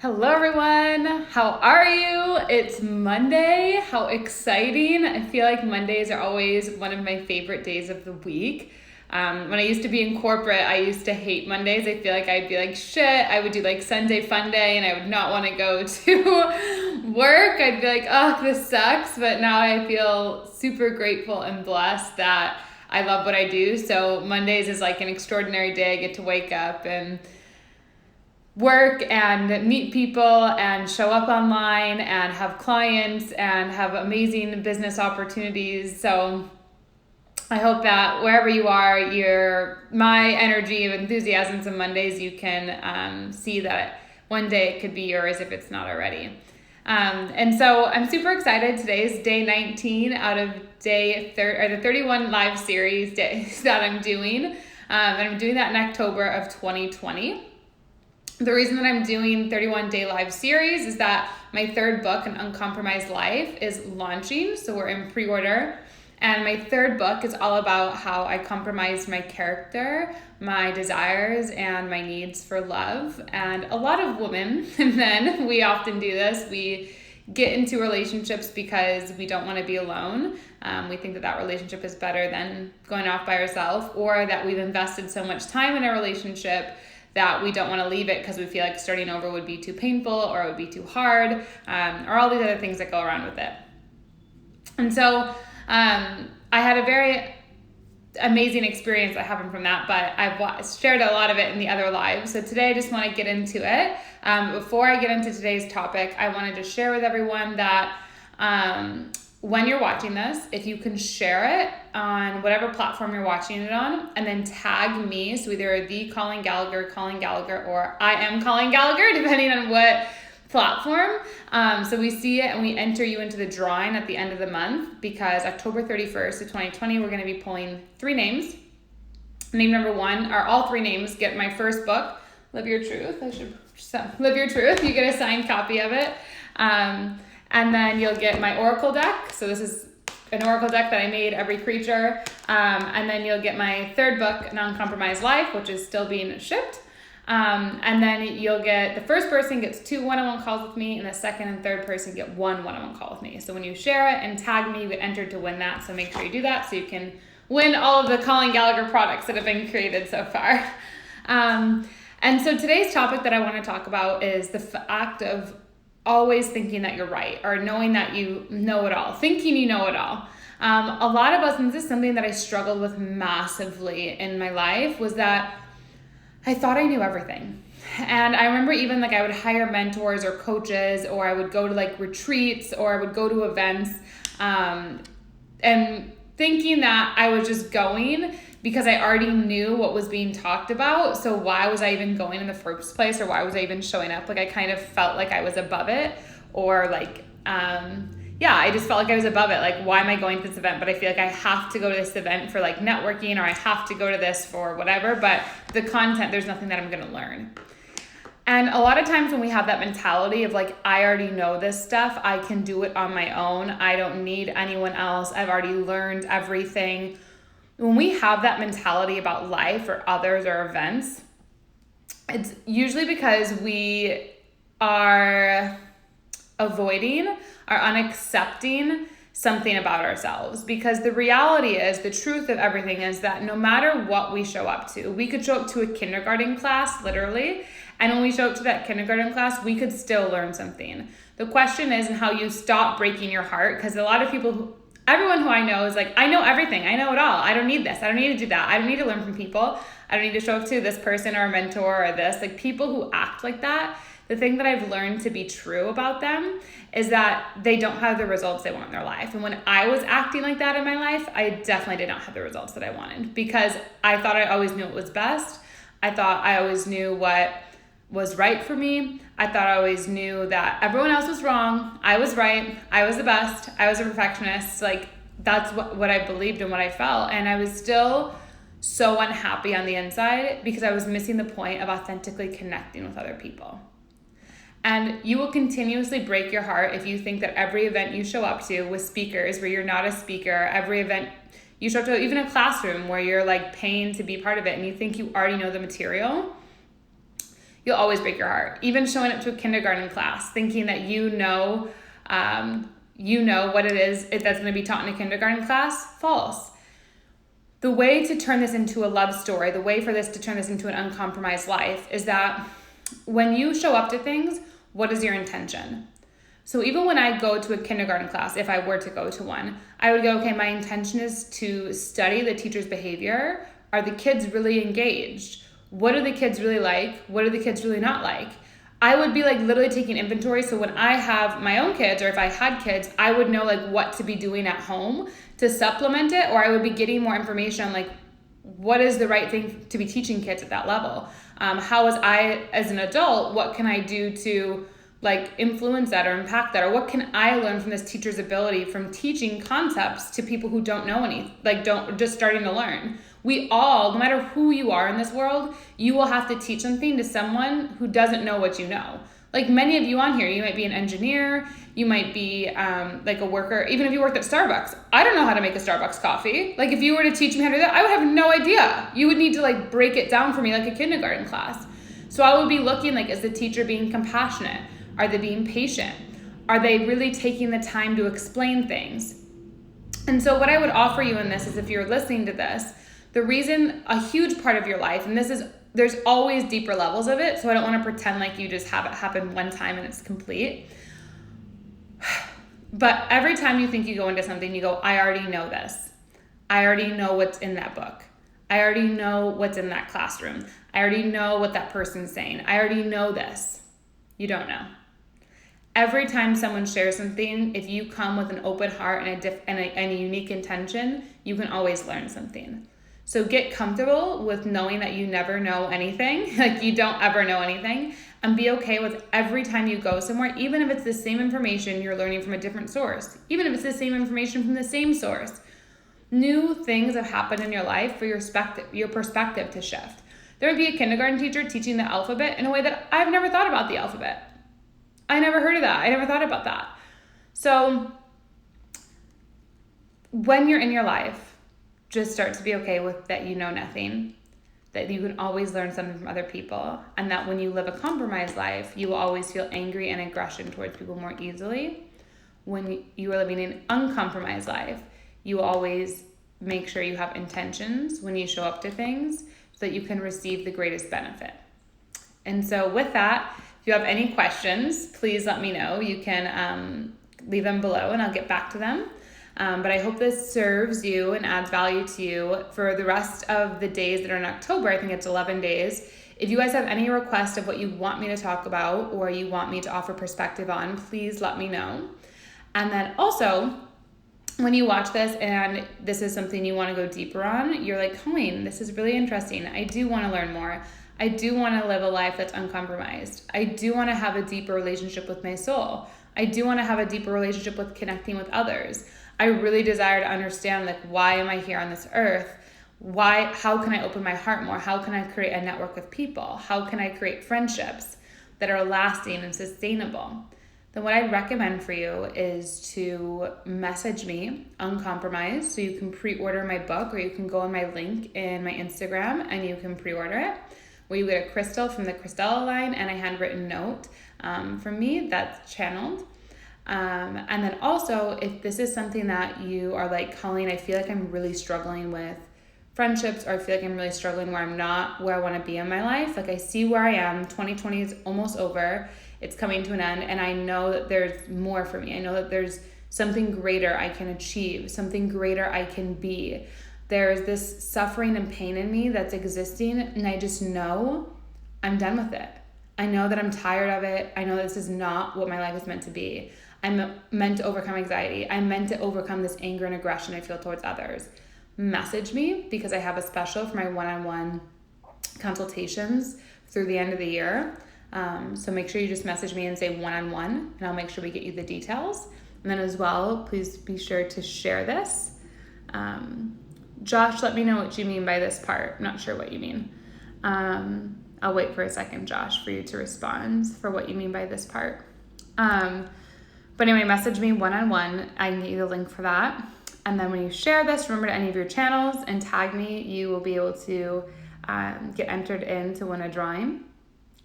Hello everyone, how are you? It's Monday. How exciting. I feel like Mondays are always one of my favorite days of the week. When I used to be in corporate, I used to hate Mondays. I feel like I'd be like, shit, I would do like Sunday fun day and I would not want to go to work. I'd be like, oh, this sucks. But now I feel super grateful and blessed that I love what I do. So Mondays is like an extraordinary day. I get to wake up and work and meet people and show up online and have clients and have amazing business opportunities. So I hope that wherever you are, my energy of enthusiasm some Mondays, you can see that one day it could be yours if it's not already. And so I'm super excited. Today is day 19 out of the 31 live series days that I'm doing. And I'm doing that in October of 2020. The reason that I'm doing 31-day live series is that my third book, An Uncompromised Life, is launching. So we're in pre-order. And my third book is all about how I compromised my character, my desires, and my needs for love. And a lot of women and men, we often do this. We get into relationships because we don't want to be alone. We think that relationship is better than going off by ourselves, or that we've invested so much time in a relationship that we don't want to leave it because we feel like starting over would be too painful or it would be too hard, or all these other things that go around with it. And so I had a very amazing experience that happened from that, but I've shared a lot of it in the other lives. So today I just want to get into it. Before I get into today's topic, I wanted to share with everyone that when you're watching this, if you can share it on whatever platform you're watching it on, and then tag me, so either the Colleen Gallagher, or I am Colleen Gallagher, depending on what platform. So we see it and we enter you into the drawing at the end of the month, because October 31st of 2020, we're going to be pulling 3 names. Name number 1, or all 3 names, get my first book, Live Your Truth. Live Your Truth. You get a signed copy of it. And then you'll get my Oracle deck. So this is an Oracle deck that I made, every creature. And then you'll get my third book, An Uncompromised Life, which is still being shipped. And then you'll get, the first person gets 2 one-on-one calls with me, and the second and third person get 1 one-on-one call with me. So when you share it and tag me, you get entered to win that. So make sure you do that so you can win all of the Colleen Gallagher products that have been created so far. And so today's topic that I want to talk about is the fact of always thinking that you're right, or knowing that you know it all, thinking you know it all. A lot of us, and this is something that I struggled with massively in my life, was that I thought I knew everything. And I remember even like I would hire mentors or coaches, or I would go to like retreats, or I would go to events, and thinking that I was just going because I already knew what was being talked about. So why was I even going in the first place, or why was I even showing up? Like I kind of felt like I was above it, or like, I just felt like I was above it. Like, why am I going to this event? But I feel like I have to go to this event for like networking, or I have to go to this for whatever. But the content, there's nothing that I'm going to learn. And a lot of times when we have that mentality of like, I already know this stuff, I can do it on my own, I don't need anyone else, I've already learned everything. When we have that mentality about life or others or events, it's usually because we are avoiding or unaccepting something about ourselves. Because the reality is, the truth of everything is that no matter what we show up to, we could show up to a kindergarten class, literally, and when we show up to that kindergarten class, we could still learn something. The question is how you stop breaking your heart, because a lot of people, everyone who I know is like, I know everything, I know it all, I don't need this, I don't need to do that, I don't need to learn from people, I don't need to show up to this person or a mentor or this. Like, people who act like that, the thing that I've learned to be true about them is that they don't have the results they want in their life. And when I was acting like that in my life, I definitely did not have the results that I wanted, because I thought I always knew what was best. I thought I always knew what was right for me. I thought I always knew that everyone else was wrong. I was right. I was the best. I was a perfectionist. Like, that's what I believed and what I felt. And I was still so unhappy on the inside because I was missing the point of authentically connecting with other people. And you will continuously break your heart if you think that every event you show up to with speakers where you're not a speaker, every event you show up to, even a classroom where you're like paying to be part of it and you think you already know the material, you'll always break your heart. Even showing up to a kindergarten class thinking that you know what it is that's going to be taught in a kindergarten class, false. The way to turn this into a love story, the way for this to turn this into an uncompromised life is that when you show up to things, what is your intention? So even when I go to a kindergarten class, if I were to go to one, I would go, okay, my intention is to study the teacher's behavior. Are the kids really engaged? What do the kids really like? What do the kids really not like? I would be like literally taking inventory. So when I have my own kids, or if I had kids, I would know like what to be doing at home to supplement it, or I would be getting more information on like what is the right thing to be teaching kids at that level. How is I, as an adult, what can I do to like influence that or impact that? Or what can I learn from this teacher's ability from teaching concepts to people who don't know any, like don't just starting to learn? We all, no matter who you are in this world, you will have to teach something to someone who doesn't know what you know. Like many of you on here, you might be an engineer, you might be like a worker, even if you worked at Starbucks. I don't know how to make a Starbucks coffee. Like if you were to teach me how to do that, I would have no idea. You would need to like break it down for me like a kindergarten class. So I would be looking like, is the teacher being compassionate? Are they being patient? Are they really taking the time to explain things? And so what I would offer you in this is, if you're listening to this, the reason a huge part of your life, and there's always deeper levels of it, so I don't want to pretend like you just have it happen one time and it's complete. But every time you think you go into something, you go, I already know this. I already know what's in that book. I already know what's in that classroom. I already know what that person's saying. I already know this. You don't know. Every time someone shares something, if you come with an open heart and a unique intention, you can always learn something. So get comfortable with knowing that you never know anything, like you don't ever know anything, and be okay with every time you go somewhere, even if it's the same information you're learning from a different source, even if it's the same information from the same source. New things have happened in your life for your perspective to shift. There would be a kindergarten teacher teaching the alphabet in a way that I've never thought about the alphabet. I never heard of that. I never thought about that. So when you're in your life, just start to be okay with that you know nothing, that you can always learn something from other people, and that when you live a compromised life, you will always feel angry and aggression towards people more easily. When you are living an uncompromised life, you always make sure you have intentions when you show up to things so that you can receive the greatest benefit. And so with that, if you have any questions, please let me know. You can leave them below and I'll get back to them. But I hope this serves you and adds value to you for the rest of the days that are in October. I think it's 11 days. If you guys have any requests of what you want me to talk about or you want me to offer perspective on, please let me know. And then also, when you watch this and this is something you want to go deeper on, you're like, Colleen, this is really interesting. I do want to learn more. I do want to live a life that's uncompromised. I do want to have a deeper relationship with my soul. I do want to have a deeper relationship with connecting with others. I really desire to understand, like, why am I here on this earth? How can I open my heart more? How can I create a network of people? How can I create friendships that are lasting and sustainable? Then what I recommend for you is to message me, Uncompromised, so you can pre-order my book, or you can go on my link in my Instagram and you can pre-order it, where you get a crystal from the Crystella line and a handwritten note from me that's channeled. And then also, if this is something that you are like, Colleen, I feel like I'm really struggling with friendships, or I feel like I'm really struggling where I'm not where I want to be in my life. Like, I see where I am. 2020 is almost over. It's coming to an end. And I know that there's more for me. I know that there's something greater I can achieve, something greater I can be. There's this suffering and pain in me that's existing, and I just know I'm done with it. I know that I'm tired of it. I know this is not what my life is meant to be. I'm meant to overcome anxiety. I'm meant to overcome this anger and aggression I feel towards others. Message me, because I have a special for my one-on-one consultations through the end of the year. So make sure you just message me and say one-on-one, and I'll make sure we get you the details. And then as well, please be sure to share this. Josh, let me know what you mean by this part. I'm not sure what you mean. I'll wait for a second, Josh, for you to respond for what you mean by this part. But anyway, message me one-on-one. I can get you the link for that. And then when you share this, remember to any of your channels and tag me. You will be able to get entered in to win a drawing.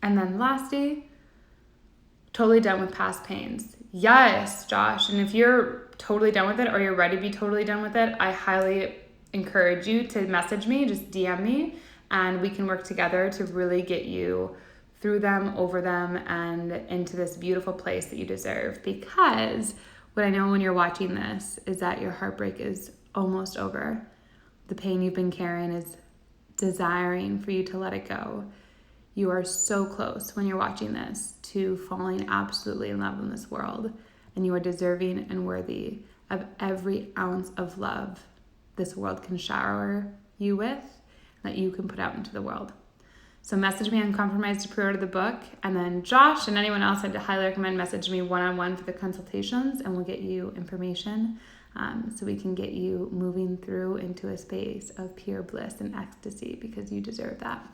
And then lastly, totally done with past pains. Yes, Josh. And if you're totally done with it or you're ready to be totally done with it, I highly encourage you to message me, just DM me, and we can work together to really get you through them, over them, and into this beautiful place that you deserve. Because what I know when you're watching this is that your heartbreak is almost over. The pain you've been carrying is desiring for you to let it go. You are so close when you're watching this to falling absolutely in love in this world. And you are deserving and worthy of every ounce of love this world can shower you with, that you can put out into the world. So message me Uncompromised to pre-order the book. And then Josh and anyone else, I'd highly recommend message me one-on-one for the consultations, and we'll get you information so we can get you moving through into a space of pure bliss and ecstasy, because you deserve that.